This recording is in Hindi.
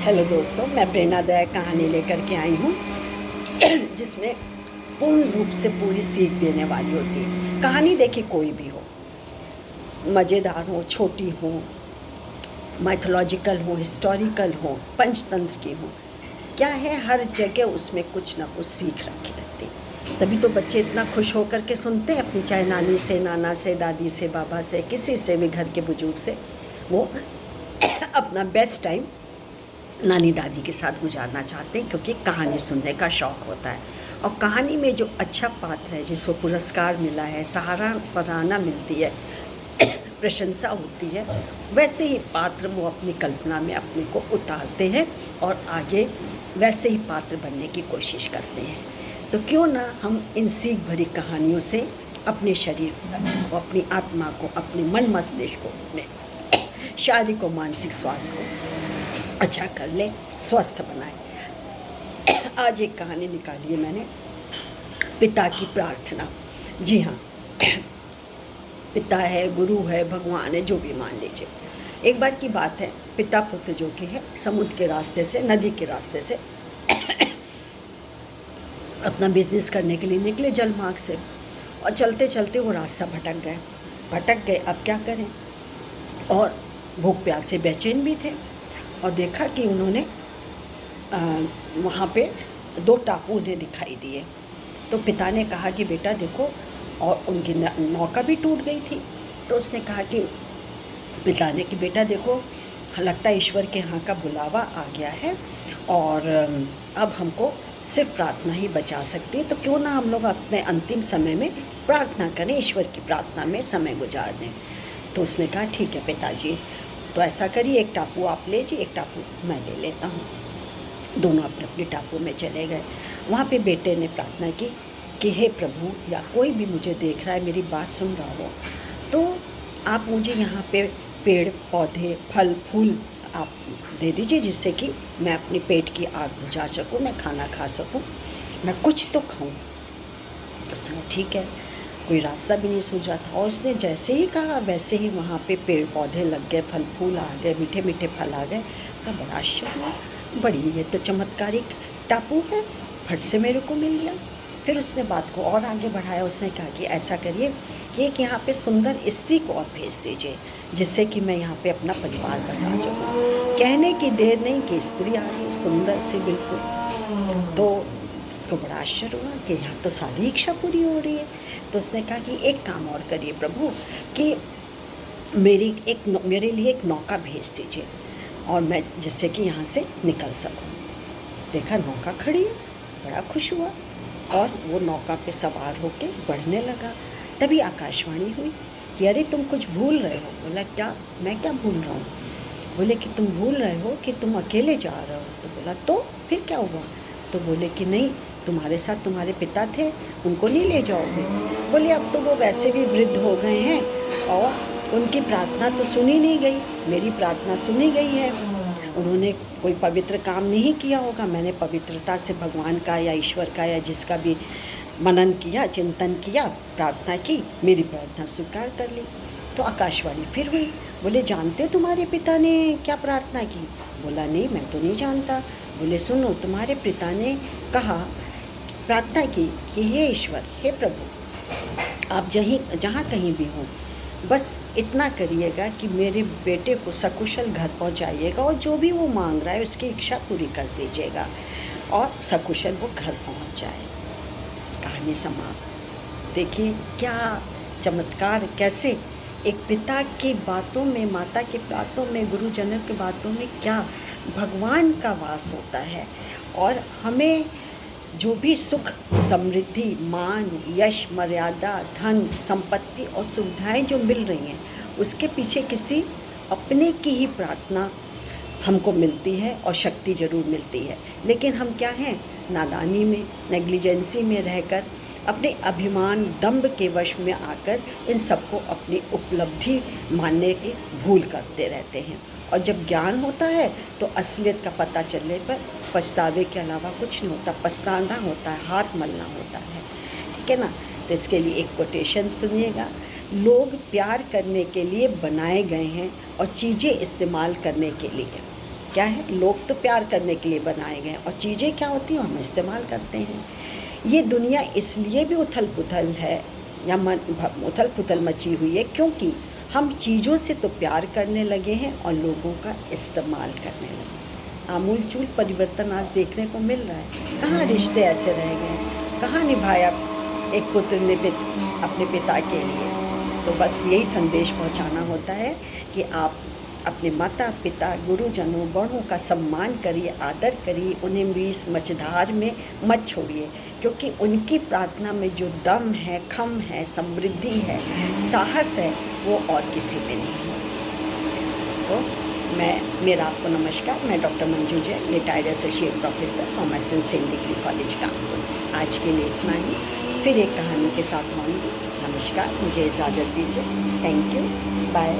हेलो दोस्तों, मैं प्रेरणादायक कहानी लेकर के आई हूँ जिसमें पूर्ण रूप से पूरी सीख देने वाली होती है। कहानी देखिए कोई भी हो, मज़ेदार हो, छोटी हो, माइथोलॉजिकल हो, हिस्टोरिकल हो, पंचतंत्र की हो, क्या है हर जगह उसमें कुछ ना कुछ सीख रखी रहती है। तभी तो बच्चे इतना खुश होकर के सुनते हैं अपनी, चाहे नानी से, नाना से, दादी से, बाबा से, किसी से भी, घर के बुजुर्ग से। वो अपना बेस्ट टाइम नानी दादी के साथ गुजारना चाहते हैं, क्योंकि कहानी सुनने का शौक़ होता है। और कहानी में जो अच्छा पात्र है, जिसको पुरस्कार मिला है, सराहना मिलती है, प्रशंसा होती है, वैसे ही पात्र वो अपनी कल्पना में अपने को उतारते हैं और आगे वैसे ही पात्र बनने की कोशिश करते हैं। तो क्यों ना हम इन सीख भरी कहानियों से अपने शरीर को, अपनी आत्मा को, अपने मन मस्तिष्क को, अपने शारीरिक और मानसिक स्वास्थ्य को अच्छा कर ले, स्वस्थ बनाए। आज एक कहानी निकाली है मैंने, पिता की प्रार्थना। जी हाँ, पिता है, गुरु है, भगवान है, जो भी मान लीजिए। एक बार की बात है, पिता पुत्र जो कि है समुद्र के रास्ते से, नदी के रास्ते से अपना बिजनेस करने के लिए निकले जलमार्ग से, और चलते चलते वो रास्ता भटक गए। अब क्या करें, और भूख प्यास से बेचैन भी थे। और देखा कि उन्होंने वहाँ पे 2 टापू उन्हें दिखाई दिए। तो पिता ने कहा कि बेटा देखो, और उनकी नौका भी टूट गई थी। तो उसने कहा कि पिता ने कि बेटा देखो, लगता है ईश्वर के यहाँ का बुलावा आ गया है, और अब हमको सिर्फ प्रार्थना ही बचा सकती है। तो क्यों ना हम लोग अपने अंतिम समय में प्रार्थना करें, ईश्वर की प्रार्थना में समय गुजार दें। तो उसने कहा ठीक है पिताजी, तो ऐसा करिए, एक टापू आप ले जी, एक टापू मैं ले लेता हूँ। दोनों अपने अपने टापू में चले गए। वहाँ पे बेटे ने प्रार्थना की कि हे प्रभु, या कोई भी मुझे देख रहा है, मेरी बात सुन रहा हो, तो आप मुझे यहाँ पे पेड़ पौधे, फल फूल आप दे दीजिए, जिससे कि मैं अपने पेट की आग बुझा सकूँ, मैं खाना खा सकूँ, मैं कुछ तो खाऊँ। तो उसने ठीक है, कोई रास्ता भी नहीं सूझा था। और उसने जैसे ही कहा वैसे ही वहाँ पे पेड़ पौधे लग गए, फल फूल आ गए, मीठे मीठे फल आ गए। सब बड़ा आश्चर्य हुआ, बड़ी ये तो चमत्कारिक टापू है, फट से मेरे को मिल गया। फिर उसने बात को और आगे बढ़ाया। उसने कहा कि ऐसा करिए कि एक यहाँ पे सुंदर स्त्री को और भेज दीजिए, जिससे कि मैं यहाँ पे अपना परिवार बसा सकूँ। कहने की देर नहीं कि स्त्री आ गई, सुंदर सी बिल्कुल। तो उसको बड़ा आश्चर्य हुआ कि यहाँ तो सारी इच्छा पूरी हो रही है। तो उसने कहा कि एक काम और करिए प्रभु, कि मेरे लिए एक नौका भेज दीजिए, और मैं जिससे कि यहाँ से निकल सकूँ। देखा नौका खड़ी है, बड़ा खुश हुआ, और वो नौका पे सवार होके बढ़ने लगा। तभी आकाशवाणी हुई कि अरे तुम कुछ भूल रहे हो। बोला क्या, मैं क्या भूल रहा हूँ? बोले कि तुम भूल रहे हो कि तुम अकेले जा रहे हो। तो बोला तो फिर क्या हुआ? तो बोले कि नहीं, तुम्हारे साथ तुम्हारे पिता थे, उनको नहीं ले जाओगे? बोले अब तो वो वैसे भी वृद्ध हो गए हैं, और उनकी प्रार्थना तो सुनी नहीं गई, मेरी प्रार्थना सुनी गई है। उन्होंने कोई पवित्र काम नहीं किया होगा, मैंने पवित्रता से भगवान का या ईश्वर का या जिसका भी मनन किया, चिंतन किया, प्रार्थना की, मेरी प्रार्थना स्वीकार कर ली। तो आकाशवाणी फिर हुई। बोले जानते हो तुम्हारे पिता ने क्या प्रार्थना की? बोला नहीं, मैं तो नहीं जानता। बोले सुनो, तुम्हारे पिता ने कहा, प्रार्थना की कि हे ईश्वर, हे प्रभु, आप जहाँ कहीं भी हों, बस इतना करिएगा कि मेरे बेटे को सकुशल घर पहुँचाइएगा, और जो भी वो मांग रहा है उसकी इच्छा पूरी कर दीजिएगा, और सकुशल वो घर पहुँच जाए। कहानी समाप्त। देखिए क्या चमत्कार, कैसे एक पिता की बातों में, माता की बातों में, गुरुजनों की बातों में क्या भगवान का वास होता है। और हमें जो भी सुख, समृद्धि, मान, यश, मर्यादा, धन, संपत्ति और सुविधाएं जो मिल रही हैं, उसके पीछे किसी अपने की ही प्रार्थना हमको मिलती है, और शक्ति ज़रूर मिलती है। लेकिन हम क्या हैं, नादानी में, नेग्लिजेंसी में रहकर, अपने अभिमान, दंभ के वश में आकर इन सबको अपनी उपलब्धि मानने की भूल करते रहते हैं। और जब ज्ञान होता है तो असलियत का पता चलने पर पछतावे के अलावा कुछ नहीं होता, पछताना होता है, हाथ मलना होता है। ठीक है ना? तो इसके लिए एक कोटेशन सुनिएगा, लोग प्यार करने के लिए बनाए गए हैं और चीज़ें इस्तेमाल करने के लिए। क्या है, लोग तो प्यार करने के लिए बनाए गए और चीज़ें क्या होती हैं हम इस्तेमाल करते हैं। ये दुनिया इसलिए भी उथल पुथल है या उथल पुथल मची हुई है क्योंकि हम चीज़ों से तो प्यार करने लगे हैं और लोगों का इस्तेमाल करने लगे। आमूल चूल परिवर्तन आज देखने को मिल रहा है। कहाँ रिश्ते ऐसे रह गए, कहाँ निभाया एक पुत्र ने अपने पिता के लिए। तो बस यही संदेश पहुंचाना होता है कि आप अपने माता पिता गुरुजनों बड़ों का सम्मान करिए, आदर करिए, उन्हें भी इस मझधार में मत छोड़िए क्योंकि उनकी प्रार्थना में जो दम है, खम है, समृद्धि है, साहस है, वो और किसी में नहीं है। तो मेरा आपको नमस्कार। मैं doctor Manju Jain, retired associate professor commerce and saint degree college Kanpur. आज के लिए इतना ही, फिर एक कहानी के साथ आऊँगी। नमस्कार, मुझे इजाज़त दीजिए। Thank you, bye.